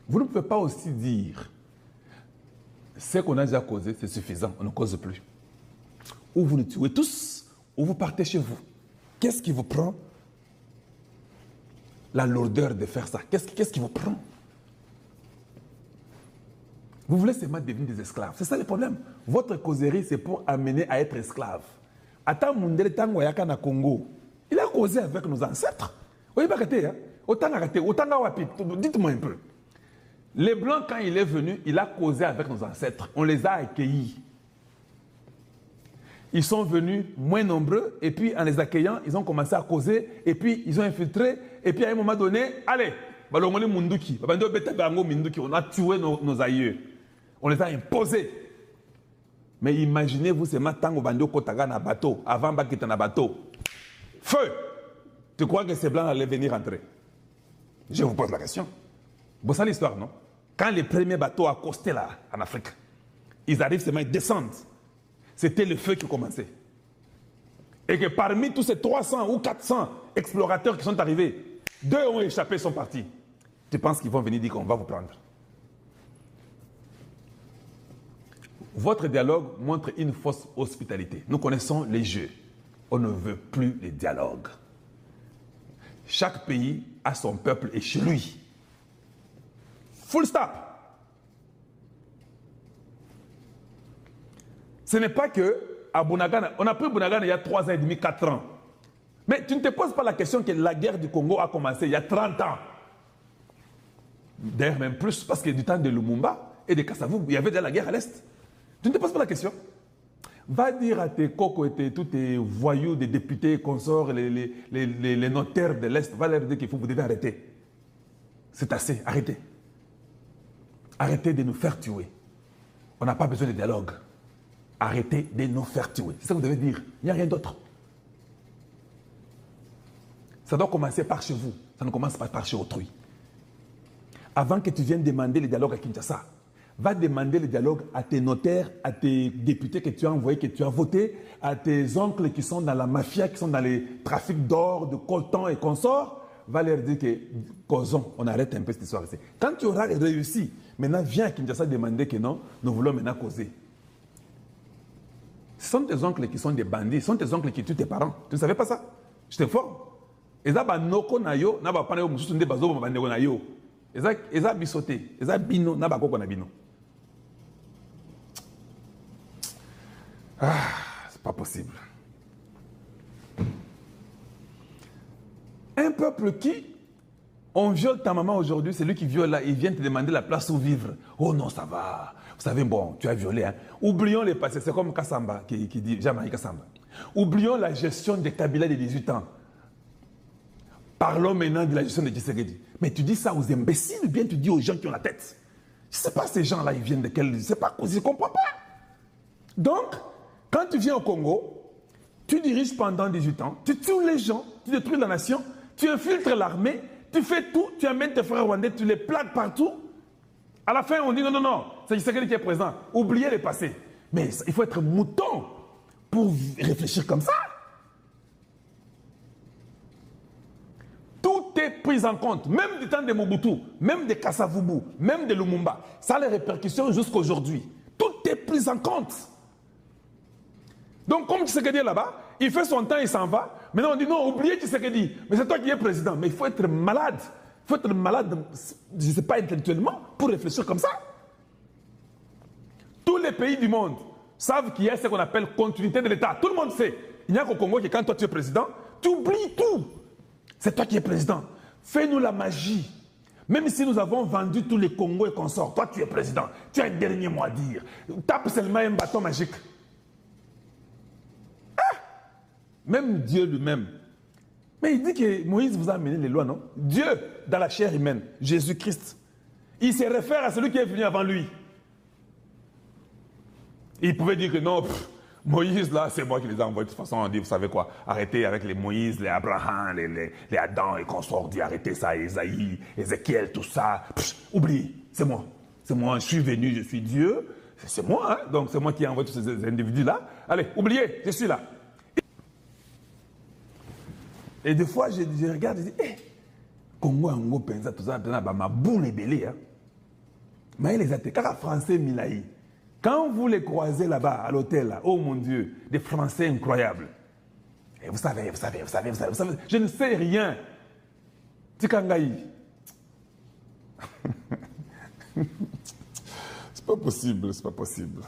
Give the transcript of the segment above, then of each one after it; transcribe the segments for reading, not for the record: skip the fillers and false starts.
Vous ne pouvez pas aussi dire ce qu'on a déjà causé, c'est suffisant, on ne cause plus. Ou vous nous tuez tous, ou vous partez chez vous. Qu'est-ce qui vous prend la lourdeur de faire ça? Qu'est-ce qui vous prend? Vous voulez seulement devenir des esclaves. C'est ça le problème. Votre causerie, c'est pour amener à être esclave. Attends, Mundele Tango Yaka na Congo, il a causé avec nos ancêtres. Oui, pas arrêté, hein? Autant arrêté, autant wapi. Dites-moi un peu. Les Blancs, quand il est venu, il a causé avec nos ancêtres. On les a accueillis. Ils sont venus moins nombreux, et puis en les accueillant, ils ont commencé à causer, et puis ils ont infiltré, et puis à un moment donné, allez, on a tué nos aïeux. On les a imposés. Mais imaginez-vous, c'est maintenant que Kotaga na bateau, avant qu'il y ait un bateau. Feu! Tu crois que ces Blancs allaient venir entrer? Je vous pose la question. Bon, c'est l'histoire, non? Quand les premiers bateaux accostaient là, en Afrique, ils arrivent seulement, ils descendent. C'était le feu qui commençait. Et que parmi tous ces 300 ou 400 explorateurs qui sont arrivés, 2 ont échappé, sont partis. Tu penses qu'ils vont venir dire qu'on va vous prendre? Votre dialogue montre une fausse hospitalité. Nous connaissons les jeux. On ne veut plus les dialogues. Chaque pays a son peuple et chez lui. Full stop. Ce n'est pas que à Bunagana, on a pris Bunagana il y a 3 ans et demi, 4 ans. Mais tu ne te poses pas la question que la guerre du Congo a commencé il y a 30 ans. D'ailleurs, même plus, parce que du temps de Lumumba et de Kassavou, il y avait déjà la guerre à l'Est. Tu ne te poses pas la question. Va dire à tes cocos et tous tes voyous, des députés, consorts, les notaires de l'Est, va leur dire qu'il faut, vous devez arrêter. C'est assez, arrêtez. Arrêtez de nous faire tuer. On n'a pas besoin de dialogue. Arrêtez de nous faire tuer. C'est ça que vous devez dire. Il n'y a rien d'autre. Ça doit commencer par chez vous. Ça ne commence pas par chez autrui. Avant que tu viennes demander le dialogue à Kinshasa, va demander le dialogue à tes notaires, à tes députés que tu as envoyés, que tu as votés, à tes oncles qui sont dans la mafia, qui sont dans les trafics d'or, de coltan et consorts. Va leur dire que, causons, on arrête un peu cette histoire ici. Quand tu auras réussi, maintenant viens à Kinshasa demander que non, nous voulons maintenant causer. Ce sont tes oncles qui sont des bandits, ce sont tes oncles qui tuent tes parents. Tu ne savais pas ça? Je t'informe. Eza ba noko na yo, na ba pana yo mususu nde bazo ba bandeko na yo. Eza bisoté, eza bino na ba koko na bino. Ah, c'est pas possible. Un peuple qui, on viole ta maman aujourd'hui, c'est lui qui viole là, il vient te demander la place où vivre. Oh non, ça va. Vous savez, bon, tu as violé. Hein. Oublions les passés, c'est comme Kassamba qui dit, Jean-Marie Kassamba. Oublions la gestion des Kabila de 18 ans. Parlons maintenant de la gestion de Tshisekedi. Mais tu dis ça aux imbéciles ou bien tu dis aux gens qui ont la tête? Je ne sais pas ces gens-là, ils viennent de quel... Je ne sais pas, je ne comprends pas. Donc, quand tu viens au Congo, tu diriges pendant 18 ans, tu tues les gens, tu détruis la nation, tu infiltres l'armée, tu fais tout, tu amènes tes frères rwandais, tu les plaques partout. À la fin, on dit non, non, non, c'est Tshisekedi qui est présent. Oubliez le passé. Mais il faut être mouton pour réfléchir comme ça. Tout est pris en compte, même du temps de Mobutu, même de Kasavubu, même de Lumumba. Ça a les répercussions jusqu'à aujourd'hui. Tout est pris en compte. Donc, comme Tshisekedi est là-bas, il fait son temps, il s'en va. Maintenant, on dit non, oubliez Tshisekedi. Mais c'est toi qui es président. Mais il faut être malade. Il faut être malade, je ne sais pas, intellectuellement, pour réfléchir comme ça. Tous les pays du monde savent qu'il y a ce qu'on appelle continuité de l'État. Tout le monde sait. Il n'y a qu'au Congo que quand toi tu es président, tu oublies tout. C'est toi qui es président. Fais-nous la magie. Même si nous avons vendu tous les Congos et consorts, toi tu es président. Tu as un dernier mot à dire. Tape seulement un bâton magique. Ah! Même Dieu lui-même. Mais il dit que Moïse vous a amené les lois, non? Dieu, dans la chair humaine, Jésus-Christ, il se réfère à celui qui est venu avant lui. Il pouvait dire que non, Moïse, là, c'est moi qui les ai envoyés. De toute façon, on dit, vous savez quoi, arrêtez avec les Moïse, les Abraham, les Adam et consorts. On dit, arrêtez ça, Esaïe, Ézéchiel, tout ça. Oubliez, c'est moi. C'est moi, je suis venu, je suis Dieu. C'est moi, hein? Donc c'est moi qui ai envoyé tous ces individus-là. Allez, oubliez, je suis là. Et des fois, je regarde et je dis, Congo yango penza toza na ba maboule belé hein. Mais les attaquants français Milaï. Quand vous les croisez là-bas à l'hôtel là, oh mon Dieu, des Français incroyables. Et vous savez, je ne sais rien. Tikangaï. C'est pas possible, c'est pas possible.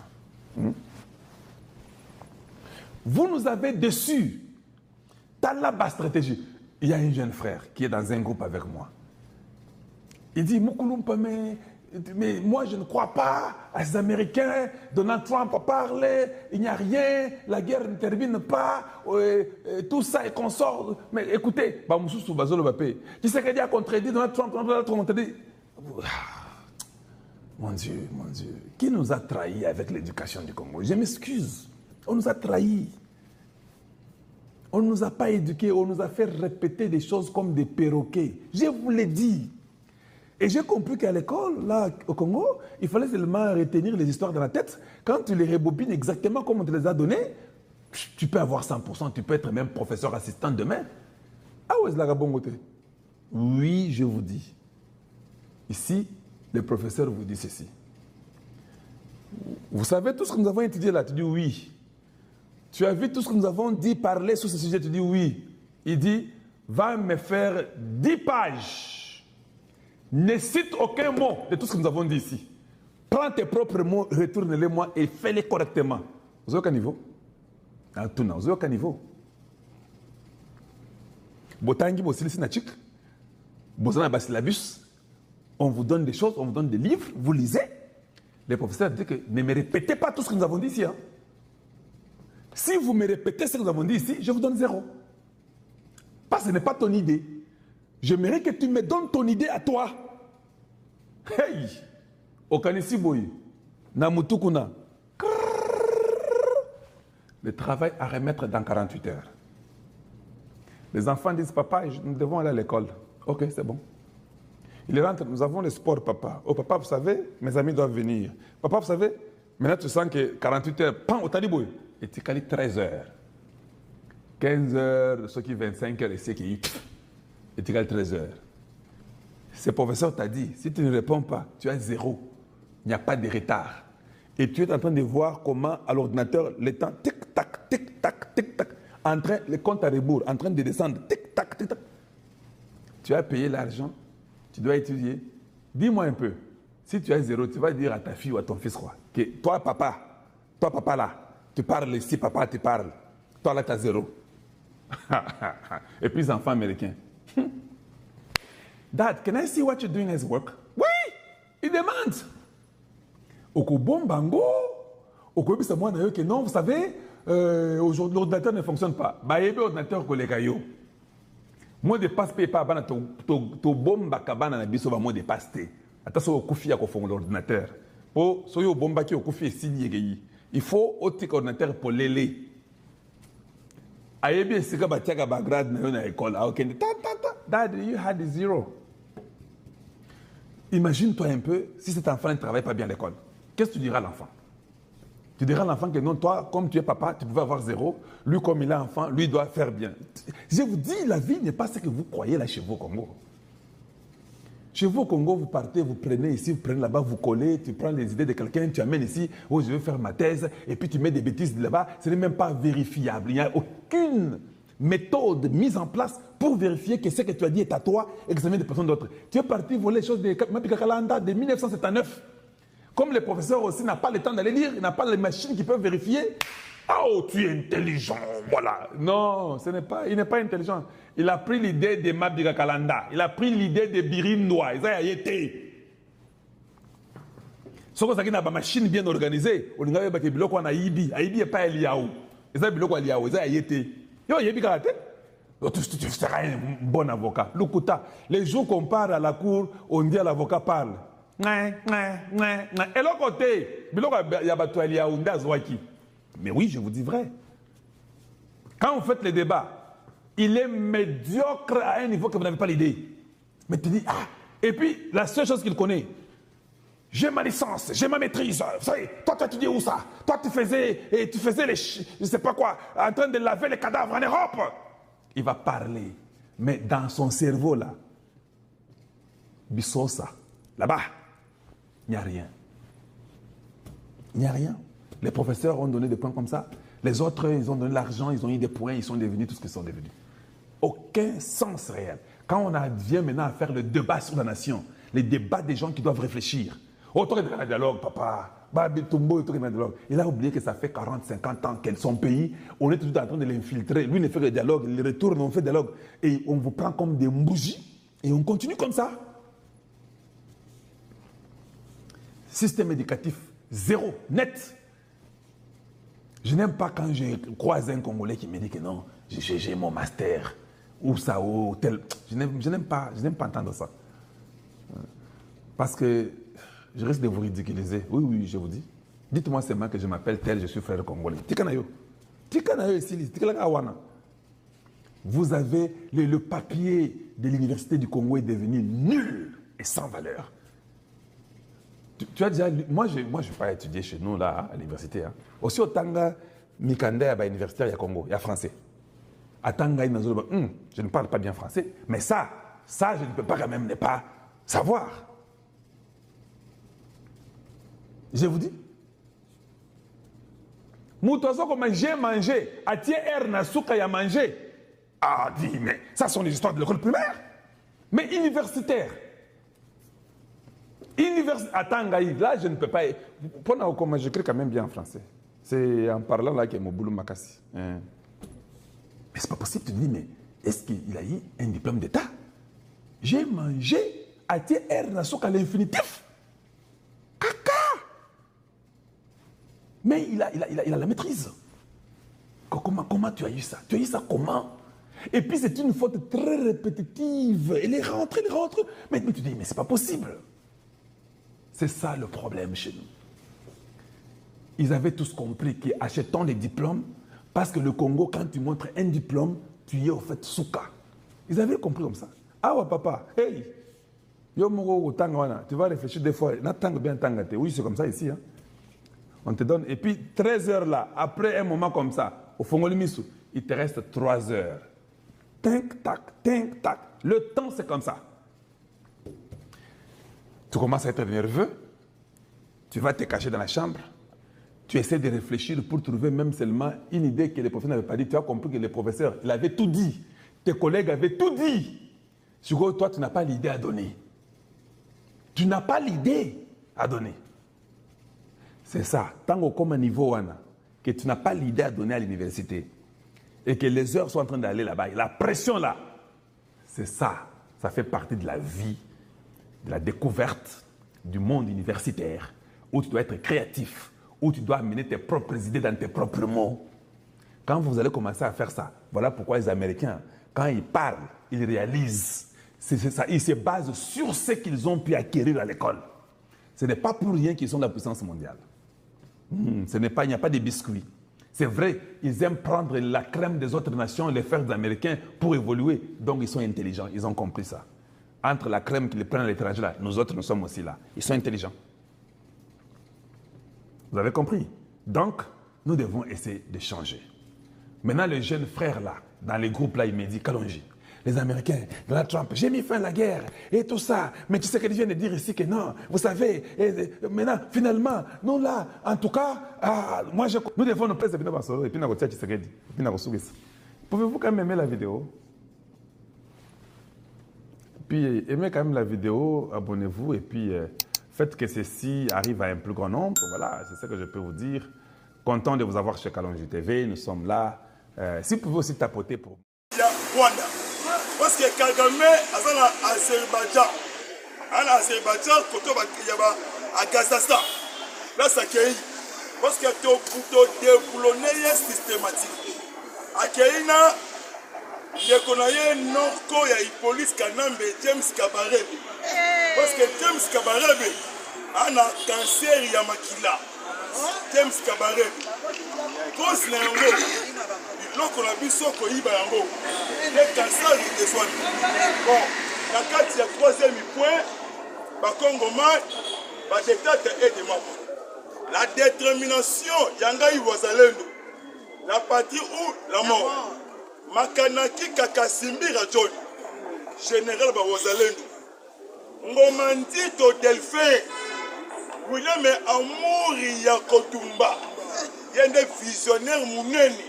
Vous nous avez déçus. T'as la stratégie. Il y a un jeune frère qui est dans un groupe avec moi. Il dit, Moukoulumpa, mais moi je ne crois pas à ces Américains. Donald Trump a parlé, il n'y a rien, la guerre ne termine pas, tout ça est consort. Mais écoutez, tu sais qu'il a contredit Donald Trump, contredit. Mon Dieu, qui nous a trahis avec l'éducation du Congo? Je m'excuse, on nous a trahis. On ne nous a pas éduqués, on nous a fait répéter des choses comme des perroquets. Je vous l'ai dit. Et j'ai compris qu'à l'école, là, au Congo, il fallait seulement retenir les histoires dans la tête. Quand tu les rebobines exactement comme on te les a données, tu peux avoir 100%, tu peux être même professeur assistant demain. Ah ouais, c'est la bongote. Oui, je vous dis. Ici, le professeur vous dit ceci. Vous savez tout ce que nous avons étudié là? Tu dis oui. Tu as vu tout ce que nous avons dit, parler sur ce sujet? Tu dis oui. Il dit, va me faire 10 pages. Ne cite aucun mot de tout ce que nous avons dit ici. Prends tes propres mots, retourne-les-moi et fais-les correctement. Vous avez aucun niveau? Vous avez aucun niveau? Botangi, Bosilis, Nachik, Bosana Basilabus, on vous donne des choses, on vous donne des livres, vous lisez. Les professeurs disent que ne me répétez pas tout ce que nous avons dit ici. Hein. Si vous me répétez ce que nous avons dit ici, je vous donne 0. Parce que ce n'est pas ton idée. J'aimerais que tu me donnes ton idée à toi. Hey! Okanisi Boy, Namutukuna. Le travail à remettre dans 48 heures. Les enfants disent, papa, nous devons aller à l'école. Ok, c'est bon. Il rentre, nous avons le sport, papa. Oh, papa, vous savez, mes amis doivent venir. Papa, vous savez, maintenant tu sens que 48 heures, pan, au taliboy. Et tu cales 13 heures. 15 heures, ceux qui 25 heures, et ceux qui... Et tu cales 13 heures. Ce professeur t'a dit, si tu ne réponds pas, tu as 0. Il n'y a pas de retard. Et tu es en train de voir comment, à l'ordinateur, le temps, tic-tac, tic-tac, tic-tac, en train, le compte à rebours, en train de descendre, tic-tac, tic-tac. Tu as payé l'argent, tu dois étudier. Dis-moi un peu, si tu as 0, tu vas dire à ta fille ou à ton fils quoi? Que toi, papa là, tu parles ici, papa te parle. Toi là, tu as 0. Et puis les enfants américains. Dad, can I see what you're doing as work? Oui, il demande. Oko bon bango, oko bisa moi na que non, vous savez, aujourd'hui l'ordinateur ne fonctionne pas. Bah yebe ordinateur collègue yo. Moi de passe pas bana to bomba kabana na biso ba moi de passe te. Attention au kufi ya ko fond l'ordinateur. Po soyo bomba ki au kufi sili yegeyi. Il faut otik ordinateur pour lélé. Ayebi sika ba tiaka ba grade na yo na école. Ah OK. Dad, you had 0. Imagine-toi un peu si cet enfant ne travaille pas bien à l'école. Qu'est-ce que tu diras à l'enfant? Tu diras à l'enfant que non, toi, comme tu es papa, tu pouvais avoir 0. Lui, comme il est enfant, lui doit faire bien. Je vous dis, la vie n'est pas ce que vous croyez là chez vous au Congo. Chez vous au Congo, vous partez, vous prenez ici, vous prenez là-bas, vous collez, tu prends les idées de quelqu'un, tu amènes ici, oh, je veux faire ma thèse, et puis tu mets des bêtises là-bas. Ce n'est même pas vérifiable. Il n'y a aucune méthode mise en place pour vérifier que ce que tu as dit est à toi et que ça vient de personnes d'autres. Tu es parti voler les choses de Mapika Kalanda de 1979. Comme le professeur aussi n'a pas le temps d'aller lire, il n'a pas les machines qui peuvent vérifier. Oh, tu es intelligent, voilà. Non, ce n'est pas, il n'est pas intelligent. Il a pris l'idée de Mapika Kalanda. Il a pris l'idée de Birim Noa. Il a été. Ce qu'on a une machine bien organisée, on a un biloko en Haïbi. Haïbi n'est pas Eliaou. Il a un biloko Eliaou. Il a été. Yo, il y a tu seras un bon avocat. Lukuta, les jours qu'on parle à la cour, on dit à l'avocat parle. Et l'autre côté, mais oui, je vous dis vrai. Quand vous faites les débats, il est médiocre à un niveau que vous n'avez pas l'idée. Mais tu dis, ah, et puis la seule chose qu'il connaît, j'ai ma licence, j'ai ma maîtrise. Vous savez, toi, tu as étudié où ça? Toi, tu faisais les, je sais pas quoi, en train de laver les cadavres en Europe. Il va parler, mais dans son cerveau là, Bissosa, là-bas, il n'y a rien. Il n'y a rien. Les professeurs ont donné des points comme ça. Les autres, ils ont donné de l'argent, ils ont eu des points, ils sont devenus tout ce qu'ils sont devenus. Aucun sens réel. Quand on vient maintenant à faire le débat sur la nation, les débats des gens qui doivent réfléchir. Autour de la dialogue, papa. Il a oublié que ça fait 40, 50 ans qu'elle son pays. On est toujours en train de l'infiltrer. Lui, il fait le dialogue, il retourne, on fait le dialogue. Et on vous prend comme des bougies. Et on continue comme ça. Système éducatif, zéro, net. Je n'aime pas quand je croise un Congolais qui me dit que non, j'ai mon master. Ou ça, ou tel. Je n'aime pas entendre ça. Parce que je risque de vous ridiculiser. Oui, je vous dis. Dites-moi seulement que je m'appelle tel, je suis frère congolais. Tikanayo. Tikanayo ici, Tikanayo. Vous avez le papier de l'université du Congo est devenu nul et sans valeur. Tu as déjà lu, moi je ne vais pas étudier chez nous là à l'université. Hein. Aussi au Tanga, Mikande, à l'université, il y a Congo, il y a français. À Tanga, je ne parle pas bien français, mais ça, je ne peux pas quand même ne pas savoir. Je vous dis. Moutozo comme j'ai mangé, à Thier Nasuka y a mangé. Ah, dis, mais ça sont les histoires de l'école primaire. Mais universitaire. À Tangaï, là, je ne peux pas. Pendant que j'écris quand même bien en français. C'est en parlant là que mon boulot m'a cassé. Mais c'est pas possible, tu te dis, mais est-ce qu'il a eu un diplôme d'État? J'ai mangé à Thier Nasuka à l'infinitif. Caca! Mais il a la maîtrise. Comment tu as eu ça? Tu as eu ça comment? Et puis c'est une faute très répétitive. Elle est rentrée. Mais tu dis, mais c'est pas possible. C'est ça le problème chez nous. Ils avaient tous compris qu'achetons les diplômes, parce que le Congo, quand tu montres un diplôme, tu y es au fait souka. Ils avaient compris comme ça. Ah ouais, papa, hey, yo mogo tanga, tu vas réfléchir des fois. Oui, c'est comme ça ici. Hein. On te donne. Et puis 13 heures là, après un moment comme ça, au Fongolimisu, il te reste 3 heures. Tink, tac. Le temps, c'est comme ça. Tu commences à être nerveux. Tu vas te cacher dans la chambre. Tu essaies de réfléchir pour trouver même seulement une idée que les professeurs n'avaient pas dit. Tu as compris que les professeurs, il avait tout dit. Tes collègues avaient tout dit. Sur toi, tu n'as pas l'idée à donner. Tu n'as pas l'idée à donner. C'est ça. Tant que comme un niveau, que tu n'as pas l'idée à donner à l'université et que les heures sont en train d'aller là-bas, la pression là, c'est ça. Ça fait partie de la vie, de la découverte du monde universitaire où tu dois être créatif, où tu dois amener tes propres idées dans tes propres mots. Quand vous allez commencer à faire ça, voilà pourquoi les Américains, quand ils parlent, ils réalisent. C'est ça. Ils se basent sur ce qu'ils ont pu acquérir à l'école. Ce n'est pas pour rien qu'ils sont la puissance mondiale. Il n'y a pas de biscuits. C'est vrai, ils aiment prendre la crème des autres nations et les faire des Américains pour évoluer. Donc ils sont intelligents, ils ont compris ça. Entre la crème qu'ils prennent à l'étranger, là, nous autres, nous sommes aussi là. Ils sont intelligents. Vous avez compris? Donc, nous devons essayer de changer. Maintenant, le jeune frère là, dans les groupes là, il me dit, Kalonji, les Américains, Donald Trump, j'ai mis fin à la guerre et tout ça. Mais tu sais qu'ils viennent de dire ici que non, vous savez, maintenant, finalement, nous là, en tout cas, nous devons nous placer et puis nous pouvez-vous quand même aimer la vidéo? Puis aimez quand même la vidéo, abonnez-vous et puis faites que ceci arrive à un plus grand nombre. Voilà, c'est ce que je peux vous dire. Content de vous avoir chez Kalonji TV, nous sommes là. Si vous pouvez aussi tapoter pour... Parce que Kagame a Azerbaïdjan. En Azerbaïdjan, côté à Kazakhstan. Là, ça accueille. Parce que tu as déboulonné systématique. Accueillir, il y a Norco, il y a Hippolyte Kanambe, James Kabarebe. Parce que James Kabarebe a un cancer, il y a Makila. James Kabarebe. Cause Nango. Donc on a vu ça qu'on y va en haut. Les cancers de soins. Bon, la carte il y a 3e point. Bakongoma, Badetata et des membres. La détermination, Yangaï Wazalendo. La partie où la mort. Makanaki Kakasimbi Rajon. Général Wazalendo. Ngomandito Delphin. William Amour Yakotumba. Il y a des visionnaires mouneni.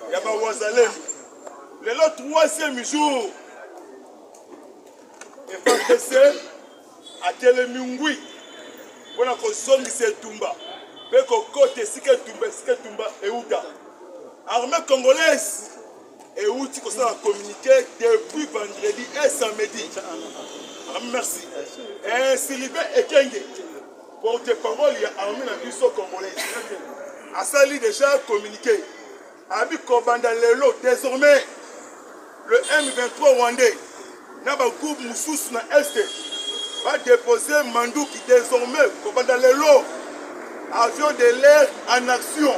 Il y a des Wazalem. Le troisième jour. Et FARDC à Télémungui. On a consommé ces Tumba. Peko côté Sike Tumba et Ouda. Armée congolaise. Et outil qu'on a communiqué depuis vendredi et samedi. Merci. Et Sylvain Ekenge, porte-parole, il y a armée la mission congolaise. Asali déjà communiqué. Abi Kobanda Lelo, désormais, le M23 Rwandais, n'a pas groupe Moussous na Est, va déposer Mandouki désormais, Kobanda Lelo, avion de l'air en action.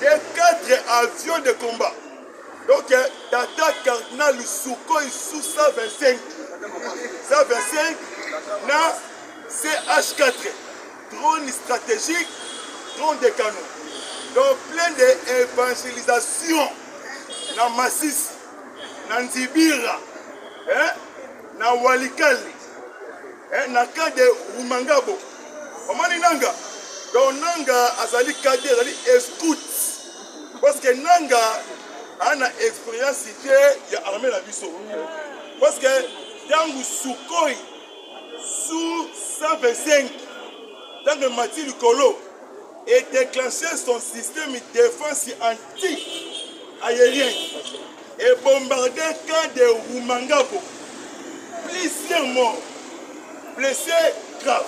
Des 4 avions de combat. Donc, Tata Cardinal Sukhoi sous 125. 125 na CH4. Drone stratégique, drone de canon. Donc, plein d'évangélisation. Na Massis, na Nzibira, na Walikali, na cas de Rumangabo. Omani Nanga. Donc, Nanga azali kade, azali escoute. Parce que Nanga a une expérience de l'armée la Bisso. Parce que dans Sukhoi, sous 125, dans le Mathilde Kolo, et déclenché son système de défense anti-aérien et bombardé le camp de Rumangabo. Plusieurs morts, blessés graves.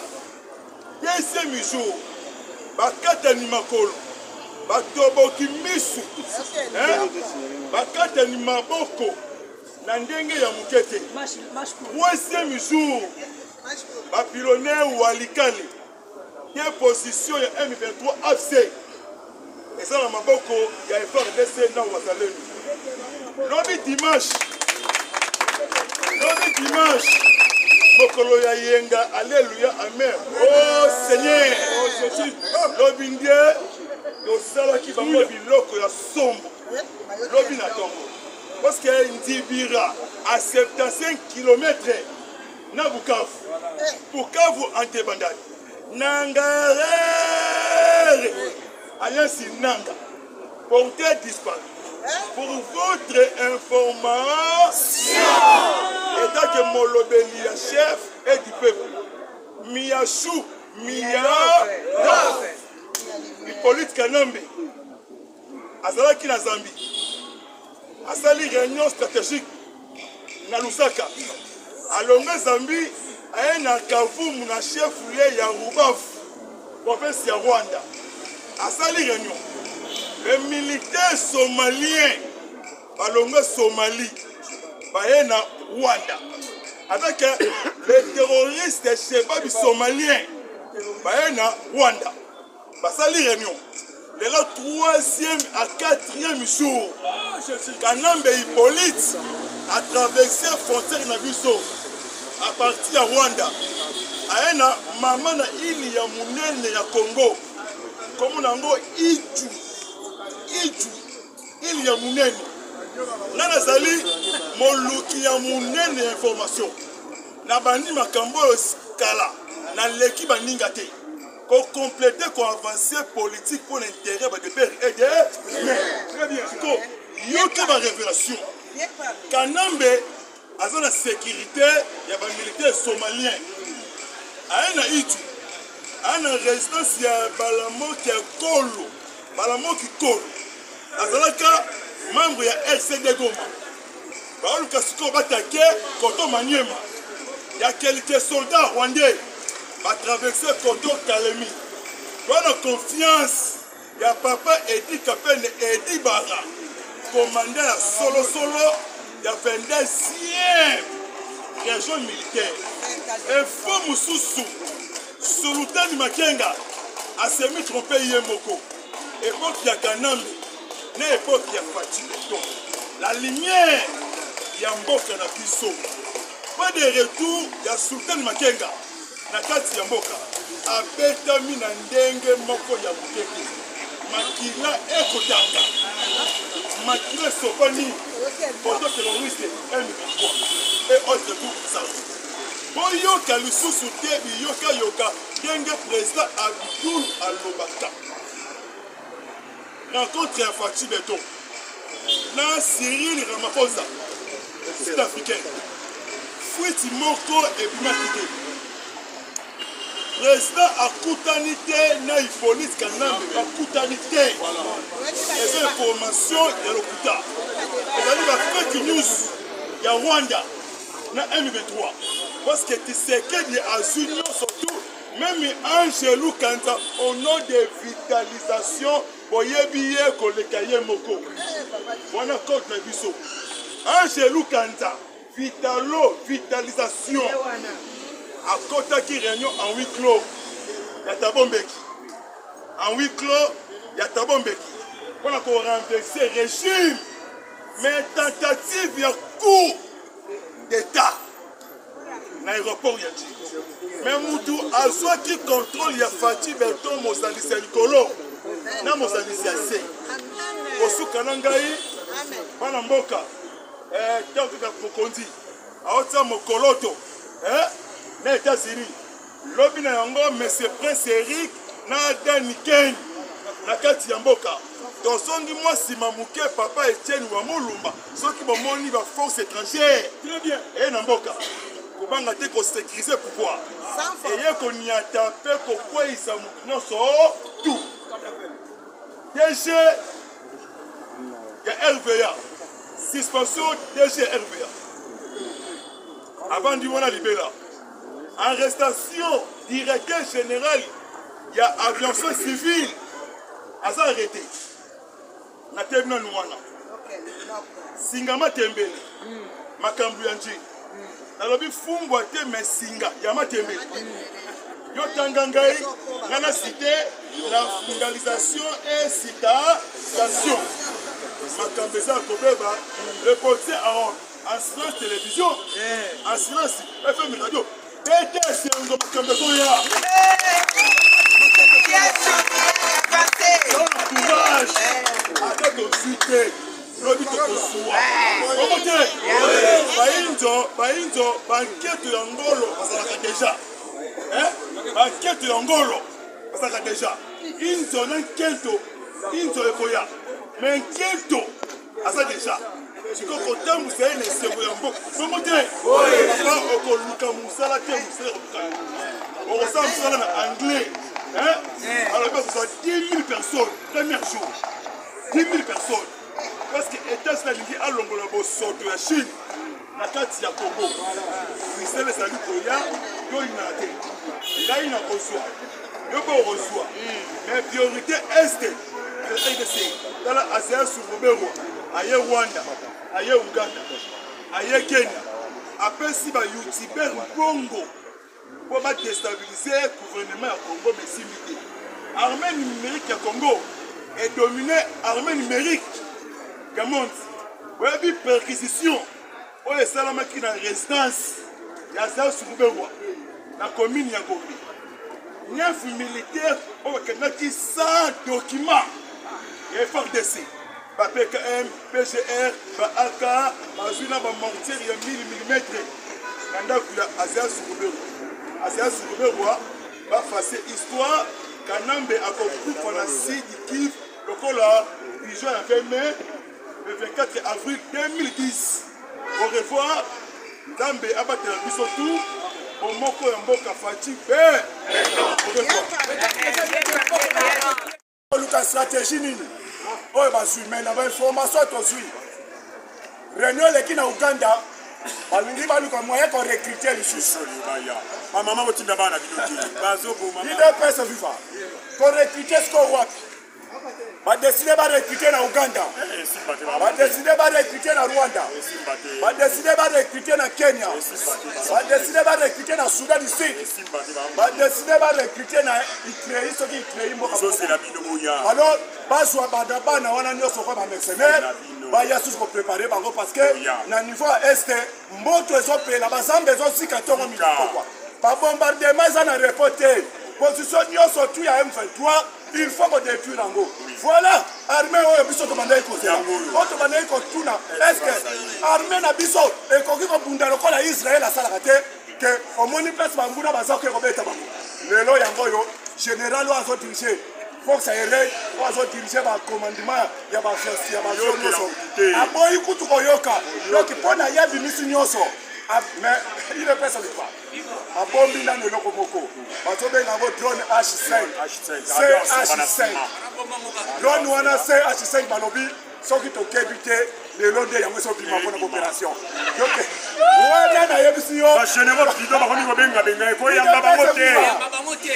Deuxième jour, Bakata Nimakolo. Batoboki misu bakata ni maboko na ndenge ya mukete. Troisième jour bapilone Walikale des positions ya M23 AFC et ça na maboko ya FARDC na Wazalendo. Lobi dimanche mokolo ya yenga, alléluia, amen. Oh Seigneur, lobi ndie Yosala qui va me biloko ya sombo. Lobi na tongo. Parce que Ndibira à 75 km na Bukavu. Bukavu antebandani. Nangare. Alliance Nanga. Portée disparu. Pour votre information. État que Molobeli ya chef et du peuple. Miyachou. Hippolyte Kanambe azalaki na Zambie asali réunion stratégique na Lusaka alonga Zambie aye na Kavumu na chef lieu ya Rubavu province ya Rwanda asali réunion les militaires somaliens balonga Somalie baye na Rwanda avec les terroristes Shebab somaliens baye na Rwanda. Basali réunion. Le 3e à 4e jour, Kanambe Hippolyte a traversé la frontière Nabiso à partir de Rwanda. Aena maman na ili ya munene ya Congo. Comme nango Itu. Ili ya munene. Nana zali moluki ya munene information. Na bandi makambo skala na leki baninga te. Pour compléter, pour avancer politique pour l'intérêt de père et de très bien. Il y a une révélation. Kanambe a la sécurité, il y a des militaires somaliens. Il y a une résidence, il y a Balamo qui est Kolo. Balamo qui Kolo. Il y a membre de RCD Goma. Il y a quelques soldats rwandais. Va traverser Koto Kalemi. Bonne confiance. Il y a papa Edi Kapene Edi Bara. Commandant solo. Il y a 22e région militaire. Et Fou Moussoussou. Sultan Makenga. A semi trompé Yemoko. Époque il y a Kanambe. N'est époque il y a Fatih. La lumière. Il y a Mboka na Bisso. Pas de retour. Il y a Sultan Makenga. Nakati ya mboka abetami na ndenge moko ya mukeke makila ekotanga makila sopani auto terroriste M23 et autres groupes ça boyoka lisusu te biyoka ndenge président Abdoul alobaka rencontre ya Fatou Beton na Cyril Ramaphosa sud-africain fuiti moko ebimaki te président akutani te na Hippolyte Kanambe bakutani te eza information ya lokuta ezali ba fake news ya Rwanda na M23 parce que Tshisekedi azwi nyonso tout même Angelou Kanta au nom de vitalisation boyebi ye koleka ye moko wana code na biso Angelou Kanta vitalisation akotaki réunion en huis clos ya Tabombeki en huis clos ya Tabombeki mpona korenverser régime mais tentative ya coup d'état na aéroport ya Djibouti mais mutu azwaki contrôle ya Fatou Beton mozalisi ya likolo na mozalisi ya se kosuka na ngai bana mboka tokoka mokonzi aotia mokoloto na États-Unis lobi na yango monsieur Prince Eric na Dani Ken na kati ya mboka tosongi mwa nsima moke papa Etienne wa Mulumba soki bomoni ba force étrangère très bien na mboka kobanga te kosécuriser pouvoir eye koniata mpe kokweyisa motu nyonso tout DG ya RVA suspension DG RVA avant wana libela arrestation directeur général ya aviation civile aza arrêté na temna nuwana Singama Tembele makambu ya njini nalobi fumbwa te mesinga ya matembele yo tanga ngai ngana cité la fondalisation et citation makambu eza kobeba reporter en silence télévision en silence FM radio BTS yango makambu ezoya courage avec autorité lobi tokosuwa okote bainzo banketo ya ngolo bazalaka deja banketo ya ngolo bazalaka deja inzo na nkento inzo ekoya me nkento aza deja siko kotambusa ye na esengo ya mboka bongo te okoluka mosala te mosala okosala mosala na anglais alobi akozala 10 000 personnes premier jour 10 000 personnes parce que États-Unis alingi alongola bosoto ya Chine na kati ya Congo Bruxelles ezali koya yo inala te ngai na kozwa yo bo kozwa mais priorité est RDC tala ASEAN Surubero aye Rwanda aye Uganda aye Kenya apesi ba youtubeur bongo po ba déstabiliser gouvernement ya Congo mesimbi te armée numérique ya Congo est dominée armée numérique Gamonti, oui, perquisition. On est salamaki dans la résidence. Il y a ça sur Rouberois. La commune Yagombi. 9 militaires ont été sans documents. Il y a FARDC. PKM, PGR, AK, Azuna, Mortier, il y a 1000 mm. Quand il y a Azia sur Rouberois. Azia sur Rouberois va faire histoire. Kanambe a compris qu'on a si Kiv. Le col a pigeon à 20 mai. Le 24 avril 2010. Au revoir. Dambe abatela biso tout. Au moko ya mboka Fatou. Au revoir. Luka stratégie nini? Oyo bazwi mais na information tozwi. Réunion leki na Uganda. Balingi baluka moyen ko recruter lisusu. Mama botinda bana bidoki. Bazobo mama. Ide pesa viva. Ko recruter sko wapi? Va décider de recruter na Uganda. Va décider de recruter na Rwanda. Va décider de recruter na Kenya. Va décider de recruter na Soudan du Sud. Va décider de recruter na Ukraine, ce qui Ukraine mo. Alors, bazwa badaba na wana nyoso kwa ba mercenaires. Ba ya sous préparer bango parce que na niveau est mboto ezopela bazambe ezosika tongo mikoko. Ba bombardement za na reporter. Position nyoso tu ya M23. Il faut qu'on détruise Nango. Voilà, armée oyo biso to bandai ko ya. Oto bandai ko tuna. Est-ce que armée na biso e ko ki ko bunda lokola Israël asala kate que au moins une place banguna baza ko kobeta bango lelo yango yo général wa zo diriger force aérienne wa zo diriger ba commandement ya ba festi ya ba nyoso aboyi kutu koyoka donc pona ya bimisi nyoso mais il ne peut pas abombi na loko moko bazo benga ngo drone H5 drone wana H5 balobi soki tokebi te lelo nde yango ezobima mpona baopération donc wana nayebisi yo bagénéral bido bakomi kobengabenga ekoyamba bango te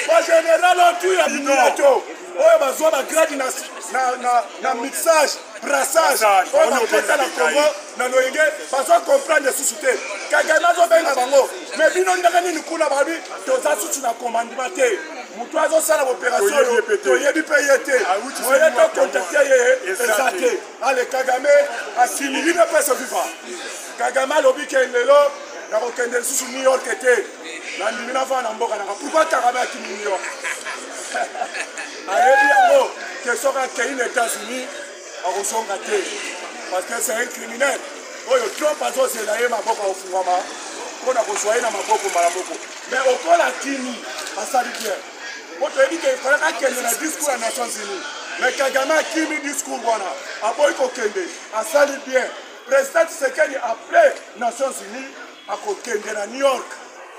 bagénéral otu ya bimilato oyo bazwa bagrade na mixage brassage oyo bakota na congo na loyenge bazwa comprendre susu te kagame azobenga bango mais bino ndenge nini kuna babi toza susu na commandement te mutu azosala opération oyo toyebi mpe ye te oye tocontacte ye eza te ale kagame asimili mpe mpe soviva kagame alobi ke lelo nakokende lisusu new york te nandimi navaa na mboka nanga pourkui kagame akimi new york ayebi yango ke soki akei na états-unis akosonga te parce que c'est un criminel oyo trump azozela ye maboko akofungwama mpona kozwa ye na maboko mbala moko mais okola kimi asali bien po toyebi ke efalaka akende na discours ya nations unis mais kagame akimi discours wana aboyi kokende asali bien président tshisekedi après nations unis akokende na new york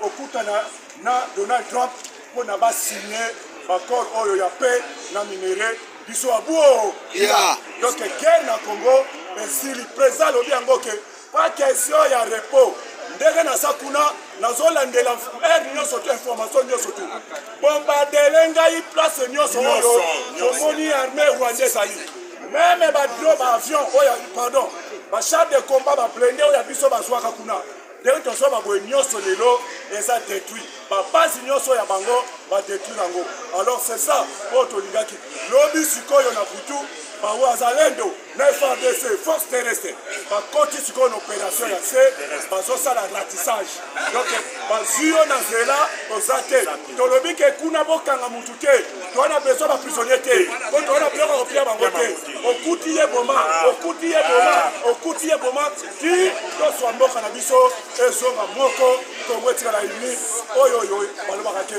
okutana na donald trump mpona basigne bakor oyo ya paix na minere biso abuo donc guerre na congo esili président alobi yango ke pa question ya repos ndenge naza kuna nazolandela aire nyonso to information nyonso tu bombardele ngai place nyonso oyo tomoni armée rwanda ezali meme badro baavion oyo pardon bachar de combat bablende oyo ya biso bazwaka kuna ndenge tozwa baboye nyonso lelo eza détruit babasi nyonso ya bango badétruire yango alors c'est ça oyo tolingaki lobi sikoyo na kutu bawazalendo na FARDC force terrestre bakoti sikoyo na opération ya se bazosala ratissage donc bazwi yo na nzela oza te tolobi ke kuna bokanga mutu te towana besoin baprisonnier te po towana biloko kopia bango te okuti ye boma ti toswa mboka na biso ezonga moko kongo etikala uni oyo balobaka te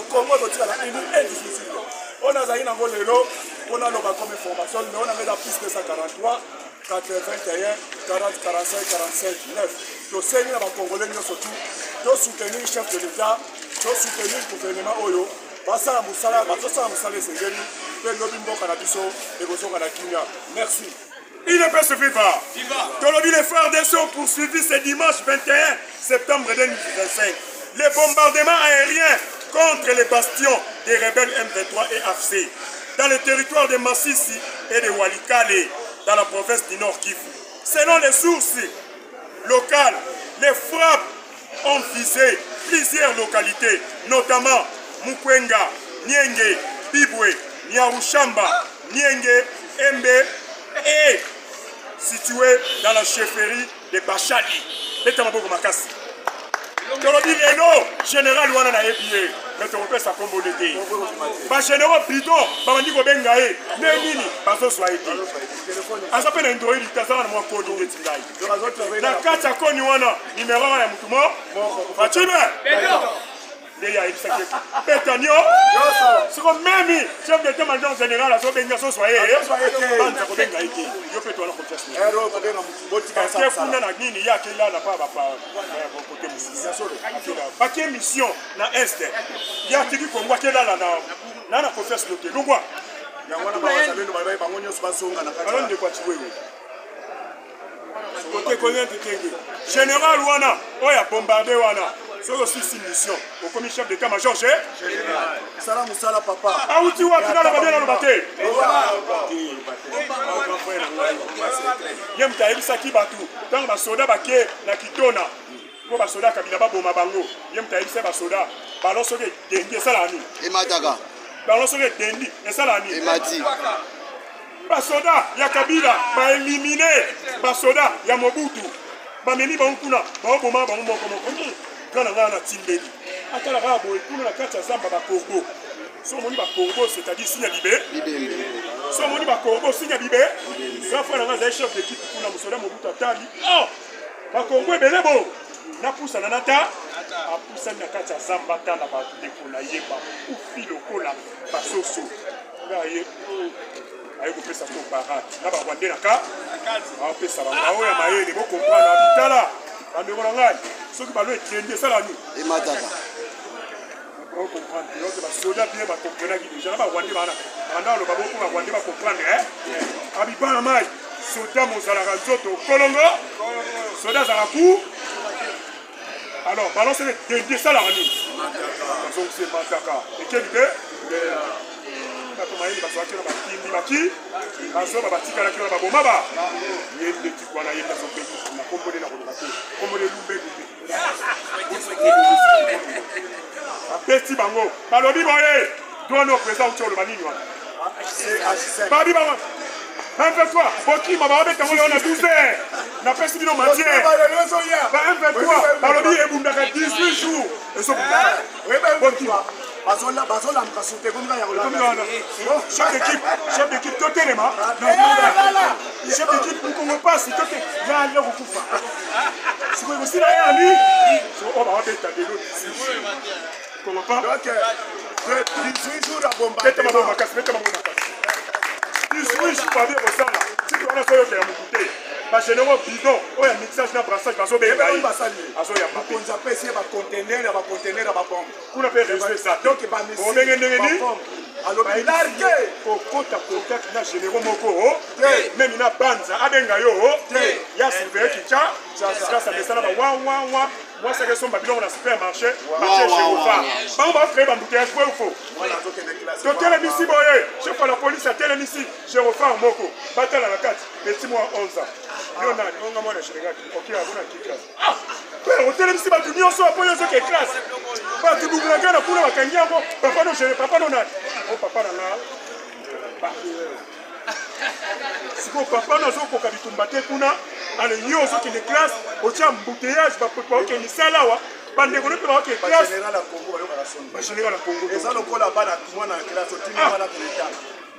kongo ekotikala uni indifficile oyo nazali nango lelo mpona loba comme information numéro nanga eza plus 243 81 40 45 45 9 tosengi na bacongolais nyonso tu tosoutenir chef de l'état tosoutenir gouvernement oyo bazosala mosala esengeli mpe lobi mboka na biso ekozonga na kimia merci. Il ne peut se vivre. Tolobi, les FARDC ont poursuivi ce dimanche 21 septembre 2025 les bombardements aériens contre les bastions des rebelles M23 et AFC dans le territoire de Massissi et de Walikale dans la province du Nord Kivu. Selon les sources locales, les frappes ont visé plusieurs localités, notamment Mukwenga, Nienge, Bibwe, Nyarushamba, Nienge, Embe et situé dans la chefferie de Bachali. Betamaboko Makasi. Tolobi lelo général wana na yebiye mais topesa kombo lete. Ba général bidon babandi ko benga e ne nini bazo swaiti. Asa pe na ndoi litazana na mwa kodi ngetingai. Na kata koni wana numéro ya mutumo. Fatima. Deya ibisake. Betanio. Siko memi chef d'état-major général aso benga so swaye. Banza ko benga ite. Yo pe to na confiance. Ero ko benga mutubotika sa. Kuna na nini ya kila na pa côté bakie mission na este ya tiki kongo kela na confiance loke longwa yangwana bazalendo babai bango nyonso basonga na kati alonde kwa chiwewe côté connaître tenge général wana oya bombardé wana soko sisi mission au commis chef d'état-major général sala musala papa auti wa kila la babela lo bate yem ta ebisa ki batu tant ba soda bakie na kitona ko ba soda kabila ba boma bango yem ta ebisa ba soda balonso ke dengi sala ni emataka balonso ke dendi sala ni emati ba soda ya kabila ba éliminer ba soda ya Mobutu ba meni ba nkuna ba boma ba moko moko kana ngana timbeli akala ga boy kuna na kati ya zamba ba Congo so moni ba Congo c'est-à-dire sinya libé so moni ba Congo sinya libé gafa na nga chef d'équipe kuna musoda Mobutu atali oh ba Congo belebo na poussa na nata apusani na kati ya zamba tala bandeko na ye bakufi lokola basoso nga ye aye kopesa to barate na barwande na ka apesa bango oyo ya mayele bokomprendre abitala bandeko na ngai soki balo etende esala nini emataka comprendre donc basoda bien bakomprenaki déjà na barwande bana banda aloba boko barwande bakomprendre abibana mai soda mozalaka nzoto kolongo soda azalaka ku alors balance etende esalaka nini donc c'est mataka ekeli be bato mayele bazwaki na bakindi baki bazoba batikalaki na baboma ba ye ndeti kwana ye ndazopeki na kombole na koloba te kombole lumbe apesi bango balobi boye dwana oprésent uti oloba nini wana babi bango M23 bokima baobetango leo na 12 heures napesi bino matière ba M23 balobi ebundaka 18 jours ezobokima bazolamka sute kominga ya kolanda chef d'équipe totelema chef d'équipe mukongo pasi tote yale kokufa sikoyo kosila ye ani babeta delo kongo pa 18 jours à bomba beta mabo makasi 18 jours babie kosala siki wana soyoka ya motu te bagénéraux bidon oyo ya mixage na brassage bazobenga ye azoyamba pe konza pesi bacontener ya babombe kuna mpe réussir ça donc obenge ndenge ni alobi large kokota contact na généraux moko meme na banza abenga yo ya surveille kicha grâce à mesala ba wa mwasi akesomba biloko na supermarché marché gérofa bango bafreye bambuteyage po efo totelemisi boye chef ya la police atelemisi gérofa moko batala na kati petit mois 11 ans yo nani onga mwana shenegaki okia abona ki classe pe otelemisi bato nyonso apo nyonso ke classe bato dubulaka na kuna bakangi yango papa no nani o papa na nga siko papa nazokoka bitumba te kuna ale nyo ozokende classe otia mbuteyage baokende sala awa bandeko no mpe baokende classe bagénéral ya congo eza lokola bana mwana classe otimi wana koleta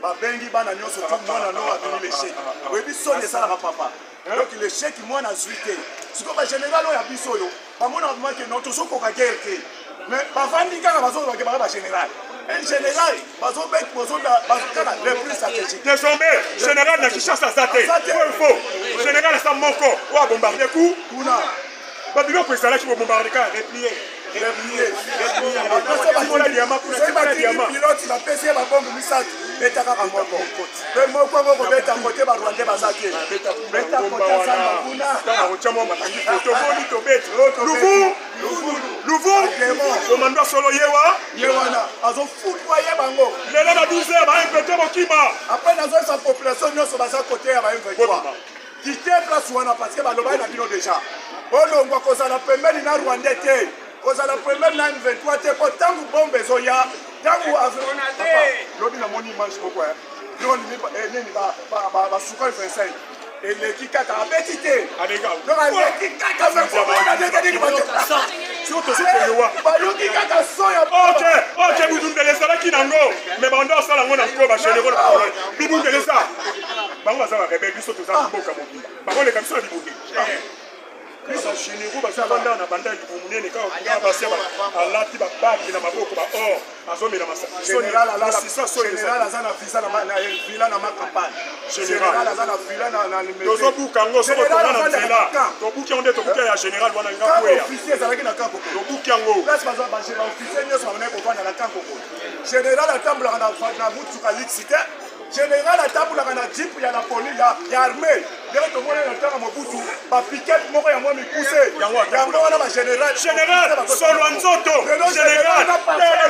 babengi bana nyonso tu mwana no abimi l'échec oyebi soni esalaka papa donc l'échec mwana azwi te sikoyo bagénéral oyo ya biso oyo bamona bamaki no tozokoka guerre te mais bavandi kaka bazobake baka bagénéral un général bazokana le plus stratégique désormais général na kishasa aza te fo général asa moko oyo abombarde ku kuna babiloko ezalaki kobombarde kaka replie piloti bapesi ye babombe misatu beta kaka moko mpe moko moko beta kote barwande baza te beta kote azamba kuna luvu komando solo ye wana azofutwa ye bango lelo na 12 heures bainvete mokima apres nazoyesa population nyonso baza kote ya ba-M23 kite place wana parce que balobaki na bino déjà bolongwa kozala pembeni na rwande te kozala pembeni na M23 te po ntango bombe ezoya ntango lobi namoni image moko nini basuka 25 eleki kaka abeti te aleki kaka bayoki kaka so ya ok bibundele ezalaki nango me bando osala yango na mpo bagénéraux bibundele eza bango baza barebele biso toza mboka mobimba bakoleka biso na bibundele biso généraux baza banda na banda ya libumu nene kaka basi alati babaki na maboko baor azomela masagénéral aza na vila na makampane général aza na vila na tozobuka yango soko tonga na nzela tobuki yango nde tobuki ya général wana ngakweya ezalaki na kankoko tobuki yango place baofficier nyonso bamona kovanda na kankoko général atambolaka na mutuka lixite général atambolaka na jipe ya la poli ya armée ndenge tomona na ntanga mobutu bapikete moko ya mwa mikuse yango wana bagénéral solwa nzoto général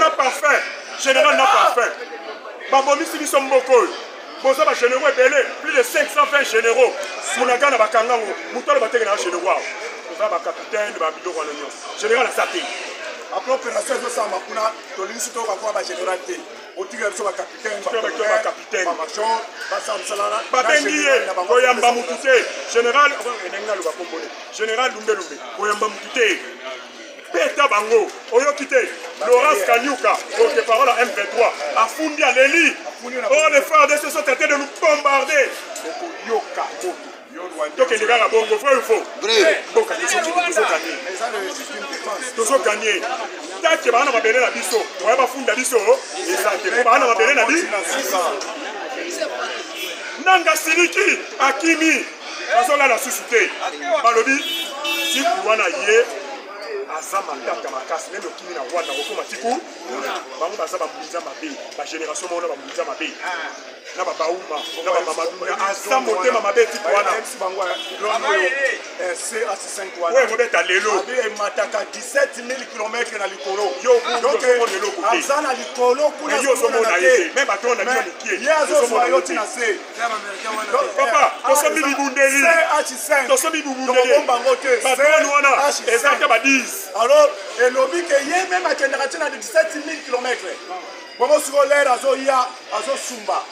na parfait général na parfait babomisi biso mboko oyo boza bagénéraux ebele plus de 520 généraux monaka na bakangango moto alo bateke na bagénéraux awo toza bacapitaine babiloko wana nyonso général aza te après opération ezosamba kuna tolingisi tokakoa bagénéral te otikela biso bacapitaine babengi ye koyamba mutu te général enenge aloba kombole général lumbelumbe koyamba mutu te beta bango oyoki te Laurence Kanyuka porte-parole à M23 afundi aleli oh les frères de ce sont tentés de nous bombarder okoyoka moto Donc il y a bongo, vrai ou faux? Vrai. Donc toujours gagné. Tant que bana mabele na biso, ouais ba funda biso, et ça que bana mabele na biso. Nanga siliki akimi, bazola la suscité. Balobi, si wana yé. Azama tata makasi même okimi na rwanda okoma tiku bango baza bambunza mabe bagénération mona bambunza mabe na babauma na bamamaduya aza motema mabe tiku wana oyo mobeta lelo emataka 17 000 km na likolo donc aza na likolo kuna yo ozomona ye me bato na bino mikie ye azozwa yo tina se papa tosombi bibundeli tosombi bibundeli batoni wana ezaka ba 10. Alors, elobi ke ye même akendaka tina de 17 000 km bongo siko lere azoya azosumba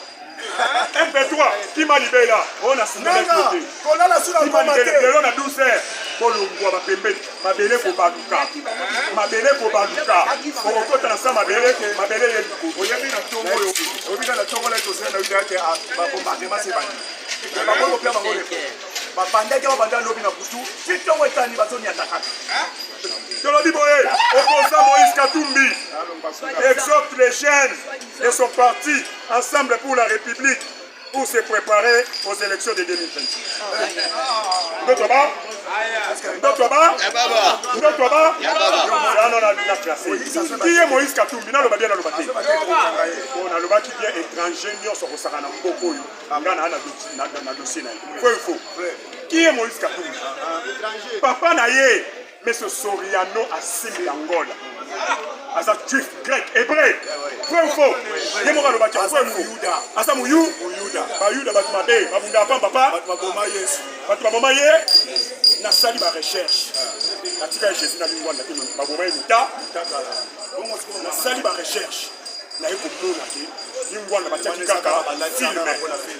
MP3 kima libela ona nanga kolala suna ngoma te lelo na 12h bolongwa bapembeni mabele kobaluka okota na sa mabele ye oyebi na tongo oyo oyebi na tongo na tosena na yuda ke babombardement se bandi babango pia bango lepo babandaki babanda lobi na kutu ti tongo etani bazoni atakaka tolobi boye opposant Moïse Katumbi exhorte les jeunes de son parti Ensemble pour la République pour se préparer aux élections de 2026. D'autres bas? Qui est Moïse Katumbi? On a le bâti bien étranger, nous sommes qui est Moïse Katumbi? Papa Naye, mais ce Soriano a signé Angola. Asa juif, grec, hébreu. Vrai ou faux? Il y a mon gars, vrai ou faux? Asa Mouyou? Bayouda, Batmabe, Babunda, Papa, Batmama, Nassali, ma recherche. La tika Jésus n'a pas dit Baboma, Nassali, ma recherche. Na yeko mona ke ingwana batiaki kaka filme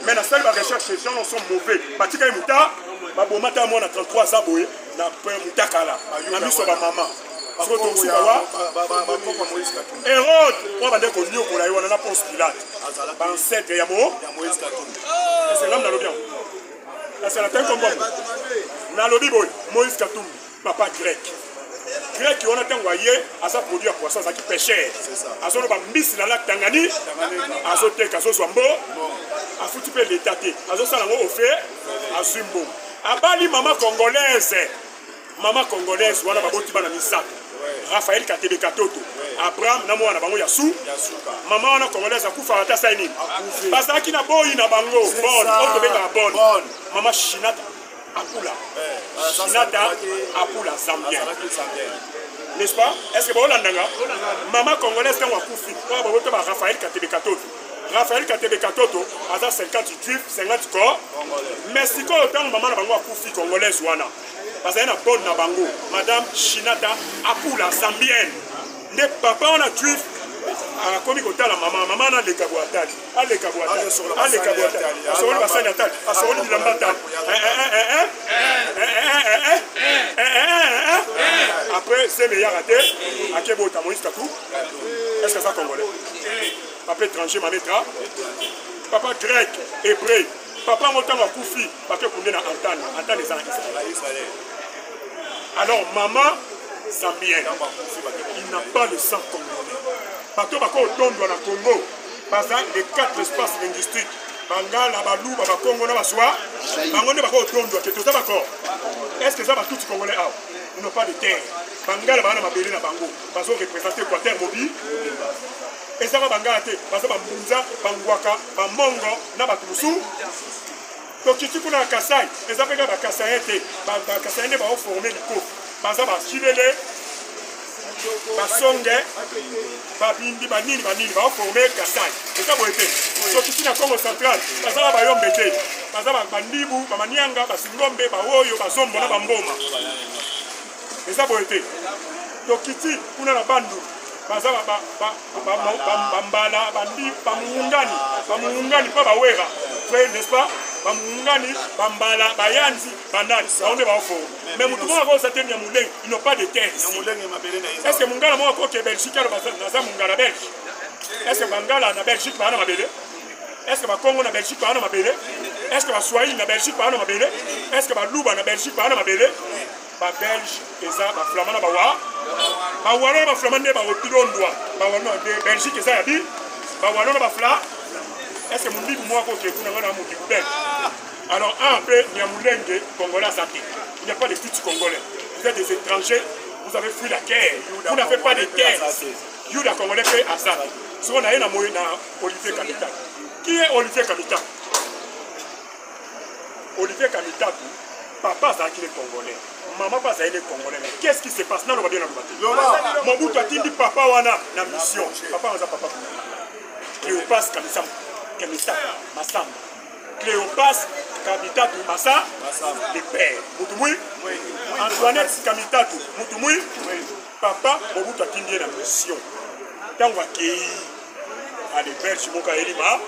mais na sali ba recherche ces gens sont mauvais batika muta baboma ta mona 33 ans boye na pe mutakala na miso ba mama soto sukawa Hérode on va dire ko nyoko la yona na Ponce Pilate ba ancêtre ya Moïse Katumbi c'est l'homme dans le bien là c'est la tête comme na lobi boy Moïse Katumbi papa grec grec on a envoyé à sa produit à poisson ça qui pêchait à son ba mbisi na lac Tangani à son teka so swambo a foutu pe l'état té à son salango au fait à Zimbo a bali maman congolaise wana baboti bana misaka Raphaël Katebe Katoto Abraham na mwana bango ya su maman wana congolaise akufa ata saini basaki na boyi na bango bon auto benga bon maman Shinata Apula Zambien. N'est-ce pas? Est-ce que vous avez maman congolaise quand on a couffé, Raphaël Katebe Katoto. Raphaël Katebe Katoto, à 50 juifs, 50 corps. Mais si quand on maman a couffé congolaise, parce qu'il y a une bonne bango, madame Shinata Apula Zambien. Les papas on a juif. Comme il la maman a les cabouatales, après c'est meilleur raté à Kebota Moïse Katou. Est-ce que ça congolais? Papa étranger Mametra, papa grec, hébreu, papa montant à Koufi, papa Koundé na Antane les Israël. Alors maman Zambien, il n'a pas le sang congolais. Bato bako otondo na Congo baza les 4 espaces linguistiques Bangala, Balou, Baba Congo na baswa bango bako otondo ke toza bako. Est-ce que ça va tout congolais ah ils n'ont pas de terre. Bangala bana mabele na bango bazo représenter Équateur Mobi et ça va Bangala te baza bambunza bangwaka bamongo na batumusu donc tu kuna Kasai les Africains ba Kasai te ba Kasai ne ba former liko baza ba chilele basonge babindi banini ba former Kasai et ça boite so kiti na Congo central bazala ba yombe te bazala bandibu ba manianga basingombe ba oyo bazombo na bamboma et ça boite to kiti kuna na bandu bazala bambala bandi bamuungani pa bawera n'est-ce pas bamungani bambala bayanzi bandani on est fort mais mutu mo ko sateni ya muleng ils n'ont pas de terre est-ce que mungala mo ko ke Belgique alors baza mungala Belgique est-ce que mangala na Belgique bana mabele est-ce que ba Congo na Belgique bana mabele est-ce que baswahili na Belgique bana mabele est-ce que baluba na Belgique bana mabele ba Belge eza ba flamand na bawa ba walo ba flamand ba opilondwa ba walo de Belgique eza yabi ba walo na ba fla est-ce que mundi moi ko ke kuna ngana mundi bel alors un peu nyamulenge congolais santé il n'y a pas de petits congolais vous êtes des étrangers vous avez fui la guerre vous n'avez pas de terre Yuda congolais fait Azar si on a un amour na Olivier Kamita qui est Olivier Kamita Olivier Kamita papa Zaki les congolais maman pas les congolais mais qu'est-ce qui se passe non on va bien la mon bout a dit papa wana na mission papa on a papa Cléopas Kamita Massam Cléopas Kamita Massa les pères Moutoumui Antoinette Kamita Moutoumui papa mon bout a dit la mission tant que allez Belge Moka Elima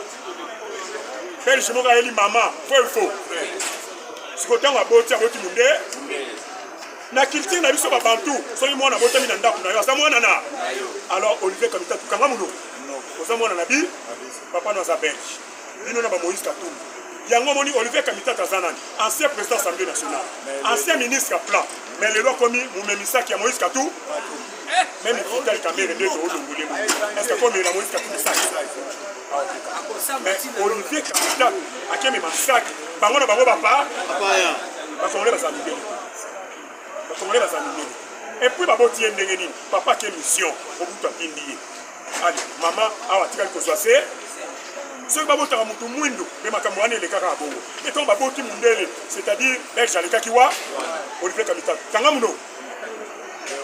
Belge Moka Elima maman faux ce que tant à botter à votre monde na culture na biso ba bantu soki mwana botami na ndako na yo asa mwana na alors Olivier Kamita tukanga muno oza mwana na bi papa na za Belge bino na ba Moïse Katumbi yango moni Olivier Kamita tazana ancien président de l'Assemblée nationale ancien ministre à plan mais le loi commis mumemisaki ya Moïse Katumbi même Vital Kamerhe de Olongolemo est-ce que comme la Moïse Katumbi ça mais Olivier Kamita akemi masaki bango na bango papa ba congolais ba zambi Congolais va s'amener. Et puis, papa qui est mission, au bout de allez, maman, tu vas te choisir. Ce que tu vas te mouindou, mais ma camarade les carabos. Et ton babo qui mundele, c'est-à-dire, Belge, les kakiwa, Olivier Kamita, Kangamuno,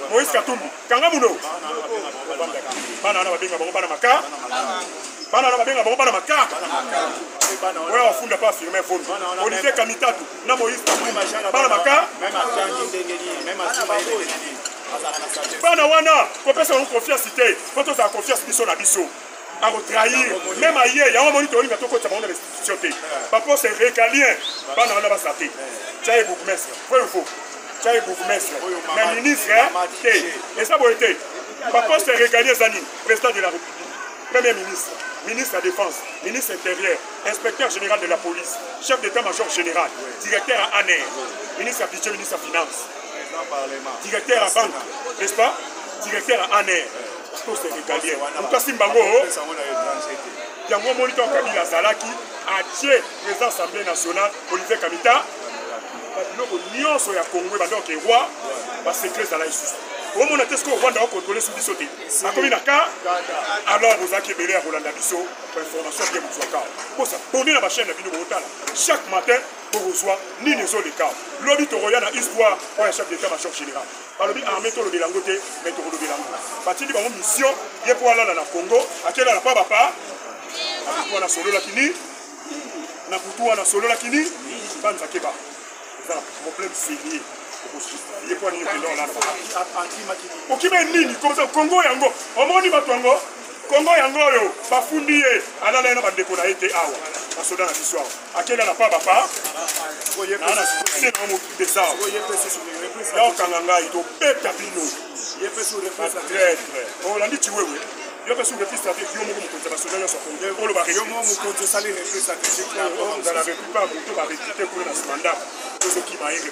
Moïse Katumbi, Kangamuno, Banana Babinga Banamaka, Banana Babinga Banamaka, ouais, on fout pas sur mes phones. Olivier Kamita, na Moïse Katumbi, Banamaka, Bana wana, qu'on peut se rendre confiance, quand on a confiance, ils sont à biso. À retrahir, même ailleurs, il y a un monitoring à tout côté de l'institution. Papa, c'est régalien. Bana wana va s'attaquer. Tchaï Bougmestre, faut. Tchaï Bougmestre, mais ministre, et ça va être. Papa, c'est régalien Zani, président de la République, premier ministre, ministre de la Défense, ministre intérieur, inspecteur général de la police, chef d'état-major général, directeur à ANER, ministre à budget, ministre à finance. Directeur à banque, n'est-ce pas? Directeur à ANER. Tous ces régaliens. Nous sommes Simbango. Yango moniteur Kabila Zalaki a tué le président de l'Assemblée nationale, Olivier Kamita. Nous sommes à Congo, et roi, va secret à la Issou. Au moment où on va contrôler sous bisoté. A commis d'accord? Alors vous avez belé à Roland Bisso pour information bien vous pour ça, pour la chaîne de vidéo chaque matin pour reçoit ni les autres cas. Lobby Toroyana histoire pour un chef d'état-major général. Par le armée de l'Angote, mais de l'Angote. Parti de mon mission, il est pour aller dans le Congo, à quel la papa, à quoi la solo la kini, na kutua na solo la kini, banza keba. C'est un problème sérieux. Il est pour aller dans la ok, mais nini, comme ça, Congo yango, au monde batongo, Congo yango yo, bafundi à la laine de Kona été awa, à Soudan à l'histoire. À quel la papa, c'est un mot de ça. Là, au Kananga, il doit péter à Bino. Il est fait sur les fesses à traître. On l'a dit, tu veux, oui. Il est fait sur les fesses à traître. Il y a un moment où on se fait. On le va réussir. Il y a un moment où on se salé les fesses à traître. On a la république, on va réciter pour le mandat. Pour ce qui m'a répliqué.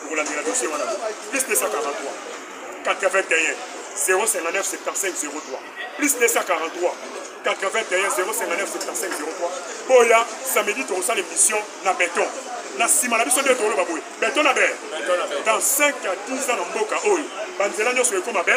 Pour la dossier, voilà. Plus de 143. 81. 059 75 03. Plus de 143. 81 059 75 03. Boya, samedi, tu reçois l'émission na béton. Na sima na biso de tolo baboué. Béton na bé. Dans 5 à 10 ans en Mboka, oi. Banzela nyo sur le coma bé.